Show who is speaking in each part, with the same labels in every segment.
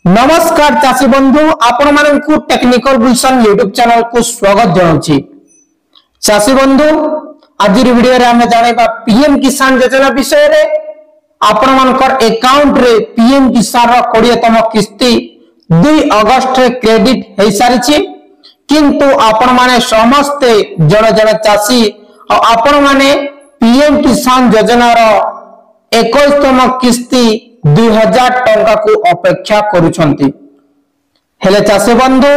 Speaker 1: नमस्कार चाषी बंधु आपण मानकु टेक्निकल गुलशन यूट्यूब चैनल को स्वागत जनाउछि। चाषी बंधु आज वीडियो रे हम जानेबा पीएम किसान योजना विषय रे। आपण मानकर अकाउंट रे पीएम किसान रो 20तम किस्ती 2 अगस्त रे क्रेडिट हे सारिछि, किंतु आपण माने समस्त जण जण चाषी और आपण माने पीएम किसान योजना रो 21तम किस्ती 2000 टंका को अपेक्षा करूछंती। हेले चाषी बंधु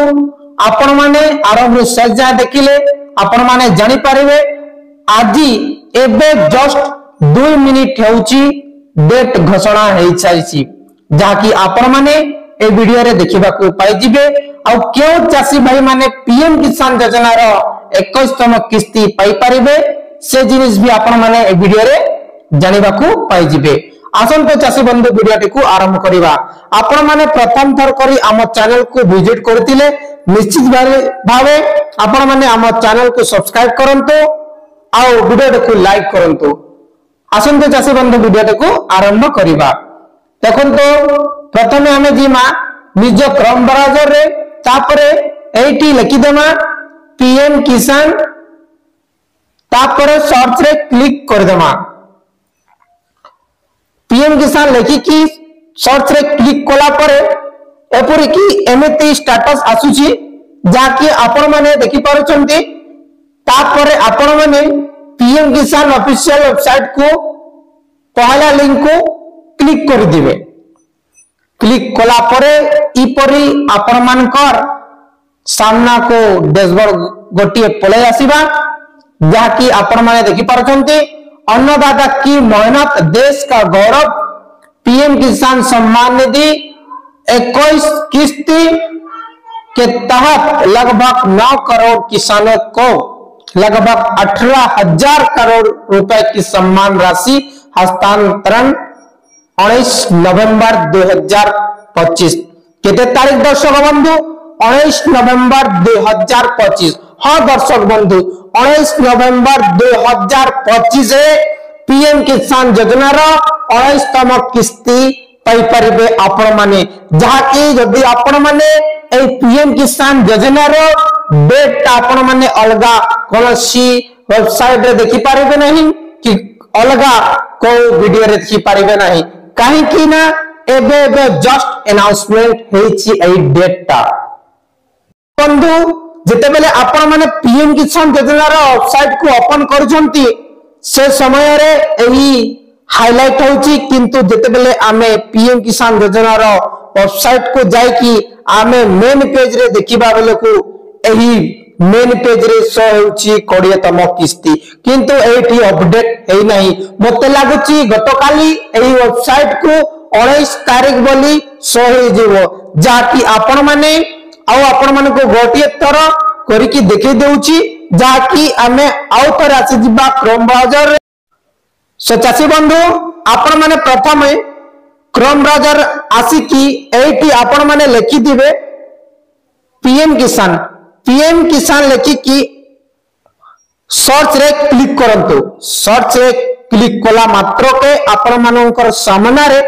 Speaker 1: आपण माने आरंभ से जा देखिले आपण माने जानि परिबे आज एबे जस्ट 2 मिनिट हेउची डेट घोषणा हेइ छाइछि, जाकी आपण माने ए वीडियो रे देखिबा को पाइ जिबे। आ केउ चाषी भाई माने पीएम किसान योजना रो 21तम किस्ती पाइ परिबे से जिनिस भी आपण माने ए वीडियो रे जानिबा को पाइ जिबे। आसन तो चाषी बंधु वीडियो को आरंभ करिबा। आपण माने प्रथम थर करी आम चैनल को विजिट करथिले निश्चित भावे आपण माने आम चैनल को सब्सक्राइब करंतो आ वीडियो को लाइक करंतो। आसन तो चाषी बंधु वीडियो को आरंभ करिबा। देखंतो प्रथमे हमें जीमा निज क्रम ब्राउजर रे तापरे एटी लिखि देमा पीएम किसान, तापरे सर्च रे क्लिक कर देमा। पीएम किसान लेखिकी सर्च रे क्लिक कला परे एपरि की एमिति स्टेटस आसुची, जाकी आपण माने देखि पारुचंती। तापरे आपण माने पीएम किसान ऑफिशियल वेबसाइट को पहला लिंक को क्लिक कर दिबे। क्लिक कला परे इपरि आपण मानकर सामना को डैशबोर्ड गोटिए पळे आसीबा, जाकी आपण माने देखि पारुचंती। अन्नदाता की मेहनत देश का गौरव, पीएम किसान सम्मान निधि 21 किस्ती के तहत लगभग 9 करोड़ किसानों को लगभग 18,000 करोड़ रुपए की सम्मान राशि हस्तांतरण 19 नवंबर 2025 केते तारीख दर्शक बंधु 19 नवंबर 2025। हाँ दर्शक बंधु 19 नवंबर 2025 पीएम किसान योजना रो 19तम किस्ती पाई परिबे आपण माने, जहाकी जदि आपण माने ए पीएम किसान योजना रो डेट आपण माने अलगा कोनसी वेबसाइट रे देखि परिबे नहीं कि अलगा को वीडियो रे देखि परिबे नहीं, काहे कि ना एबे जस्ट अनाउंसमेंट हेछि ए डेट ता। बंधु जेते बेले आपण माने पीएम किसान योजना रो वेबसाइट को ओपन करछंती से समय रे एही हाइलाइट होची, किंतु जेते बेले आमे पीएम किसान योजना रो वेबसाइट को जाय कि आमे मेन पेज रे देखिबा बेले को एही मेन पेज रे शो होची 20तम किस्ती, किंतु एठी अपडेट हेई नाही। मते लागुची गतकाली एही वेबसाइट को 19 तारिख बोली शो हे जीवो, जाकी आपण माने आपण मन को गोटिए थर करिकी देखि देउची, जाकी आमे आउ थर आसी जिबा क्रोम ब्राउजर रे। सो चासी बंधु आपण माने प्रथमे क्रोम ब्राउजर आसी की एटी आपण माने लिखि दिबे पीएम किसान लिखि की सर्च रे क्लिक करंतु। सर्च रे क्लिक कला मात्र के आपण मानकर सामना रे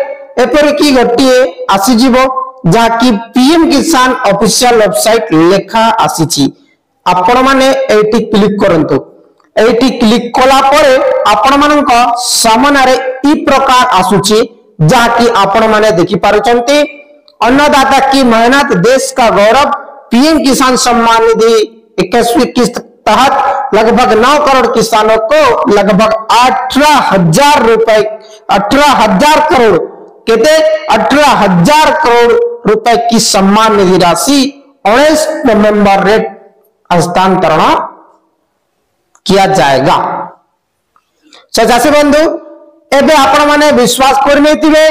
Speaker 1: एपरि की गोटिए आसी जिवो, जाकी पीएम किसान ऑफिशियल वेबसाइट लेखा आसीची। आपण माने एटी क्लिक करंतु। एटी क्लिक कला परे आपण मानक सामना रे ई प्रकार आसुची, जाकी आपण माने देखि पारुचंती। अन्नदाता की मेहनत देश का गौरव, पीएम किसान सम्मान निधि 21वीं किस्त तहत लगभग 9 करोड़ किसानों को लगभग 18,000 करोड़ केते 18,000 करोड़ रुपए की सम्मान निधि राशि 19 नवंबर रे हस्तांतरण किया जाएगा। चाषी बंधु एबे आपण माने विश्वास कर नेतिबे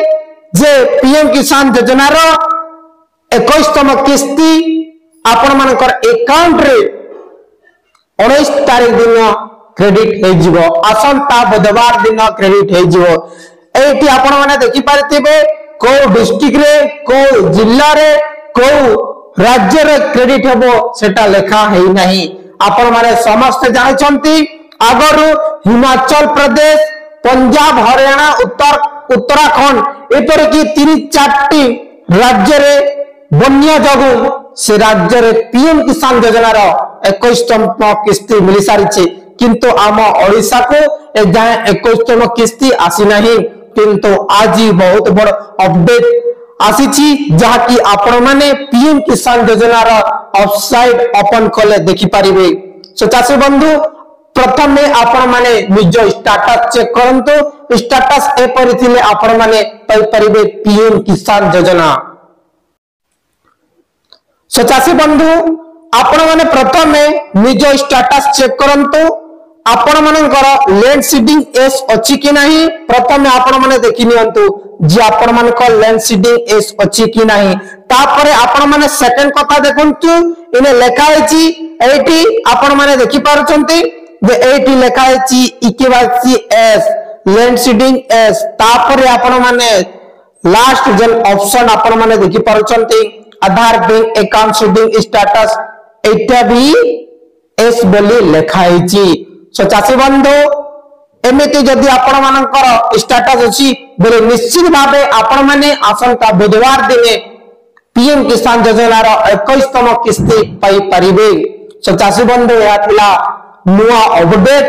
Speaker 1: जे पीएम किसान योजना रो 21तम किस्ती आपण मानकर अकाउंट रे 19 तारिख दिन क्रेडिट हे जिवो। आसंता बुधवार दिन क्रेडिट हे जिवो। एठी आपण माने देखि पारतिबे को डिस्ट्रिक्ट रे, को जिल्ला रे, को राज्य रे क्रेडिट हेबो सेटा लेखा हेई नाही। आपण माने समस्त जानिछंती आगरु हिमाचल प्रदेश, पंजाब, हरियाणा, उत्तराखंड एपर की 3-4 राज्य रे बन्या जगु से राज्य रे पीएम किसान योजनार 21तम किस्ती मिल सारी किंतु आम ओडिशा को ए जाए 21तम किस्ती आसी नहीं किंतु आज बहुत बड़ अपडेट आसी जहाँकि आपण माने पीएम किसान योजनार वेबसाइट ओपन कले देखि पारिबे। सो चाषी बंधु प्रथम आपण माने निज स्टेटस चेक करंतु स्टेटस एपरि थिले आपण माने पाई परिबे पीएम किसान योजना। सो चाषी बंधु आपण माने प्रथम निज स्टेटस चेक करंतु आपण मानकर लैंड सीडिंग एस अछि कि नहीं प्रथम आपण माने देखि नियंतु जे आपण मानकर लैंड सीडिंग एस अछि कि नहीं तापरे आपण माने सेकंड कथा देखंतु इने लेखा आइछि एटी आपण माने देखि पारुचंती जे एटी लेखा आइछि इकेवासी एस लैंड सीडिंग एस तापरे आपण माने लास्ट जन ऑप्शन आपण माने देखि पारुचंती आधार बैंक अकाउंट सीडिंग स्टेटस एटा भी एस बोली लेखा आइछि। सो चाषी बंधु एमिति जदि आपण मानकर स्टेटस अछि बेले निश्चित भाबे आपण माने आसंता बुधवार दिने पीएम किसान योजनार 21तम किस्ती पाई परिबे। सो चाषी बंधु या थिला नुआ अपडेट।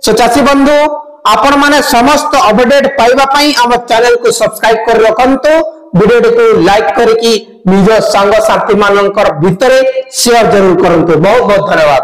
Speaker 1: सो चाषी बंधु आपण माने समस्त अपडेट पाइबा पई हम चैनल को सब्सक्राइब कर रखंतु वीडियो को लाइक करके निज संग साथी मानकर भितरे शेयर जरूर करंतु। बहुत बहुत धन्यवाद।